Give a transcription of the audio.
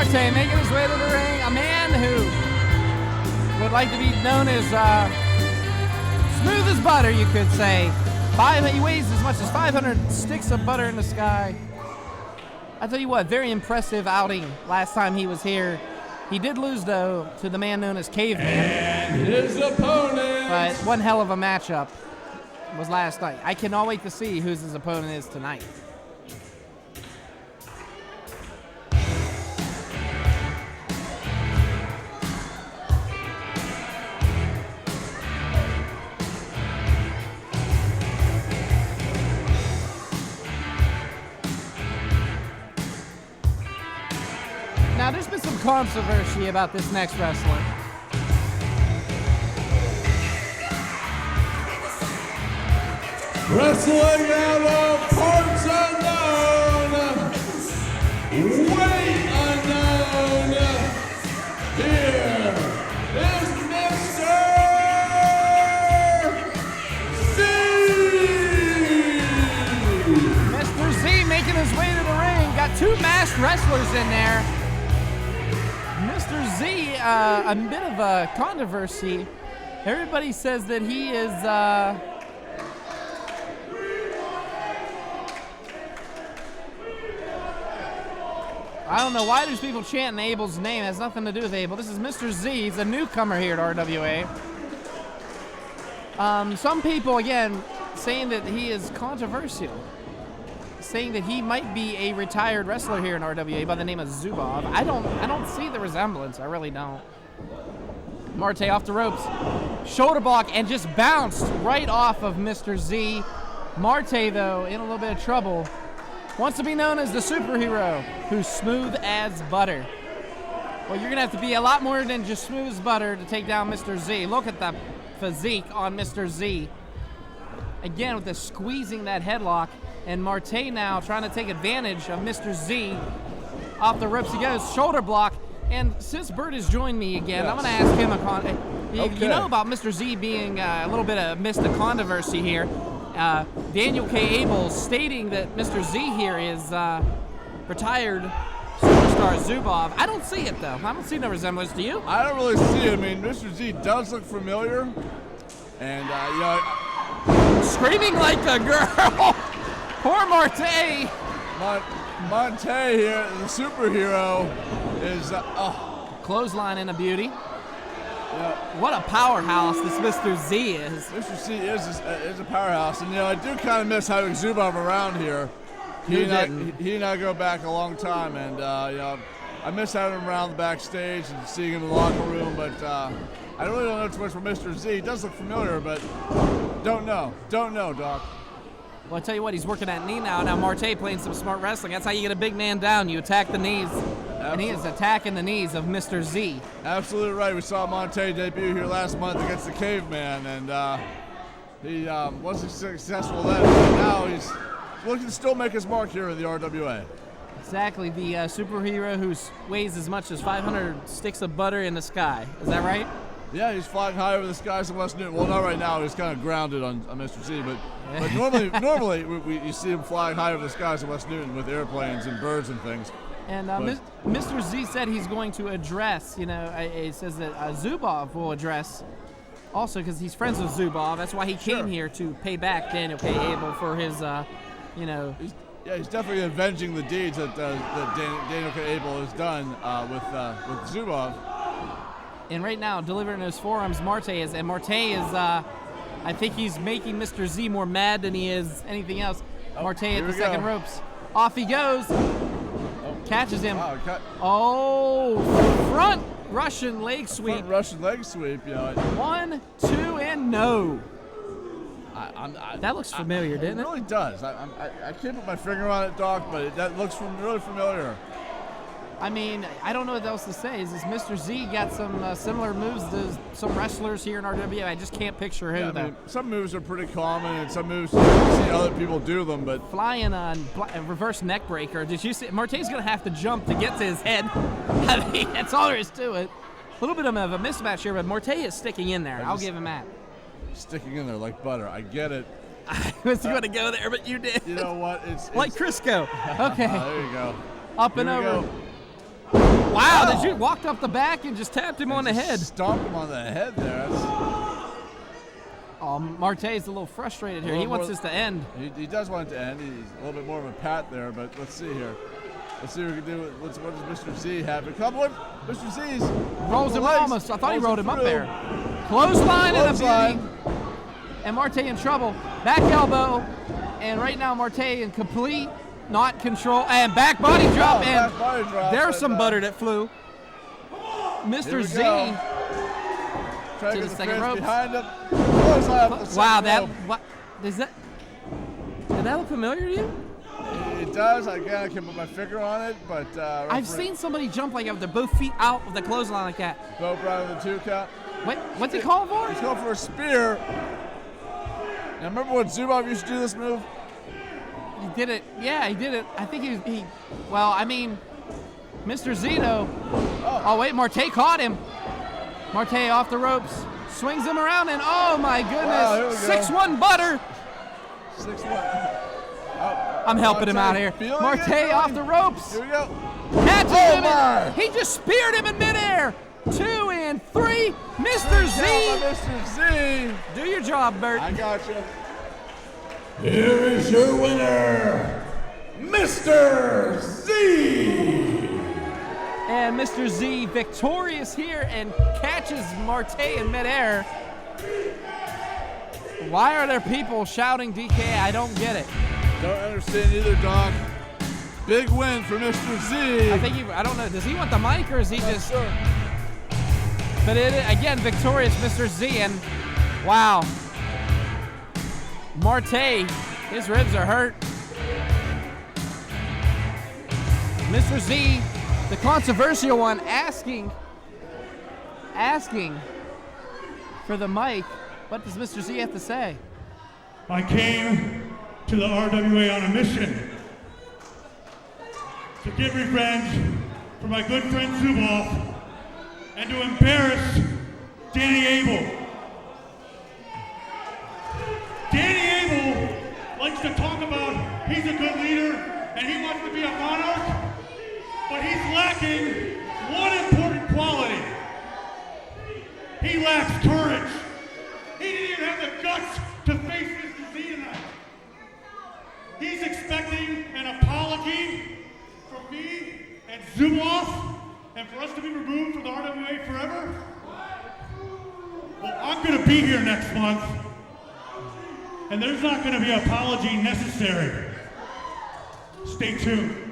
Mante making his way to the ring. A man who would like to be known as smooth as butter, you could say. He weighs as much as 500 sticks of butter in the sky. I tell you what, very impressive outing last time he was here. He did lose, though, to the man known as Caveman. And his opponent. But one hell of a matchup was last night. I cannot wait to see who his opponent is tonight. Now, there's been some controversy about this next wrestler. Wrestling out of parts unknown, weight unknown, here is Mr. Z! Mr. Z making his way to the ring. Got two masked wrestlers in there. Mr. Z, a bit of a controversy. Everybody says that he is, I don't know why there's people chanting Abel's name. It has nothing to do with Abel. This is Mr. Z. He's a newcomer here at RWA. Some people, again, saying that he is controversial. Saying that he might be a retired wrestler here in RWA by the name of Zubov. I don't see the resemblance. I really don't. Marte off the ropes. Shoulder block and just bounced right off of Mr. Z. Marte, though, in a little bit of trouble. Wants to be known as the superhero who's smooth as butter. Well, you're going to have to be a lot more than just smooth as butter to take down Mr. Z. Look at the physique on Mr. Z. Again, with the squeezing that headlock. And Marte now trying to take advantage of Mr. Z. Off the ropes he goes. Shoulder block. And since Bert has joined me again, yes. I'm going to ask him You know about Mr. Z being a little bit of missed the controversy here. Daniel K. Abel stating that Mr. Z here is retired superstar Zubov. I don't see it, though. I don't see no resemblance. Do you? I don't really see it. I mean, Mr. Z does look familiar. And, screaming like a girl. Poor Marte. Mante here, the superhero, is clothesline and a beauty. Yeah. What a powerhouse this Mr. Z is. Mr. Z is a powerhouse, and I do kind of miss having Zubov around here. He and I go back a long time, and I miss having him around the backstage and seeing him in the locker room. But I really don't know too much for Mr. Z. He does look familiar, but don't know, Doc. Well, I tell you what, he's working that knee now. Now Marte playing some smart wrestling. That's how you get a big man down. You attack the knees. Absolutely. And he is attacking the knees of Mr. Z. Absolutely right. We saw Mante debut here last month against the Caveman, and he wasn't successful then. But now he's looking to still make his mark here in the RWA. Exactly. The superhero who weighs as much as 500 sticks of butter in the sky. Is that right? Yeah, he's flying high over the skies of West Newton. Well, not right now. He's kind of grounded on Mr. Z, but normally you see him flying high over the skies of West Newton with airplanes and birds and things. And Mr. Z said he's going to address, he says that Zubov will address also because he's friends with Zubov. That's why he came here to pay back Daniel K. Abel for his, He's definitely avenging the deeds that Daniel K. Abel has done with Zubov. And right now, delivering those forearms, Marte is, I think he's making Mr. Z more mad than he is anything else. Marte at the second ropes. Off he goes. Catches him. Wow, front Russian leg sweep. Front Russian leg sweep, 1, 2, and no. That looks familiar, didn't it? It really does. I can't put my finger on it, Doc, but that looks really familiar. I mean, I don't know what else to say. Is this Mr. Z got some similar moves to some wrestlers here in RWA? I just can't picture who, though. Some moves are pretty common, and some moves you see other people do them, but... Flying on reverse neck breaker. Did you see? Marte's going to have to jump to get to his head. I mean, that's all there is to it. A little bit of a mismatch here, but Marte is sticking in there. I'll give him that. Sticking in there like butter. I get it. I was going to go there, but you did. You know what? It's like Crisco. Okay. There you go. Up and over. Wow, did you walk up the back and just tapped him on the head? Stomped him on the head there. Oh, Marte's a little frustrated here. He wants this to end. He does want it to end. He's a little bit more of a pat there, but let's see here. Let's see what we can do. What does Mr. Z have? A couple of Mr. Z's. Rolls him almost. I thought he rolled him up there. Clothesline and a beauty. And Marte in trouble. Back elbow. And right now Marte in complete not control. And back body drop. And back body drop, there's some butter that flew. Mr. Z. Trying to the get second rope. Behind him. Wow, what does that? Did that look familiar to you? It does. Again, I can't put my finger on it, but I've seen somebody jump like with their both feet out with the clothesline like that. Both right with the 2 count. What's he calling for? He's going for a spear. Now remember when Zubov used to do this move? He did it. Yeah, he did it. I think he. Well, I mean, Mr. Zito. Oh wait, Marte caught him. Marte off the ropes, swings him around, and oh my goodness, 6-1 butter. 6-1. I'm helping him out here. Marte off the ropes. Here we go. Catches him. And he just speared him in midair. 2 and 3. Mr. Z. Mr. Z. Do your job, Bert. I got you. Here is your winner, Mr. Z. And Mr. Z victorious here and catches Marte in midair. Why are there people shouting DK? I don't get it. Don't understand either, Doc. Big win for Mr. Z. I don't know. Does he want the mic or is he just? Sure. But again, victorious Mr. Z, and wow. Marte, his ribs are hurt. Mr. Z, the controversial one, asking for the mic. What does Mr. Z have to say? I came to the RWA on a mission to get revenge for my good friend Zubov and to embarrass Danny Abel. Danny Abel likes to talk about he's a good leader and he wants to be a monarch, but he's lacking one important quality. He lacks courage. He didn't even have the guts to face Mr. Z tonight. He's expecting an apology from me and Zubov and for us to be removed from the RWA forever. Well, I'm going to be here next month, and there's not going to be an apology necessary. Stay tuned.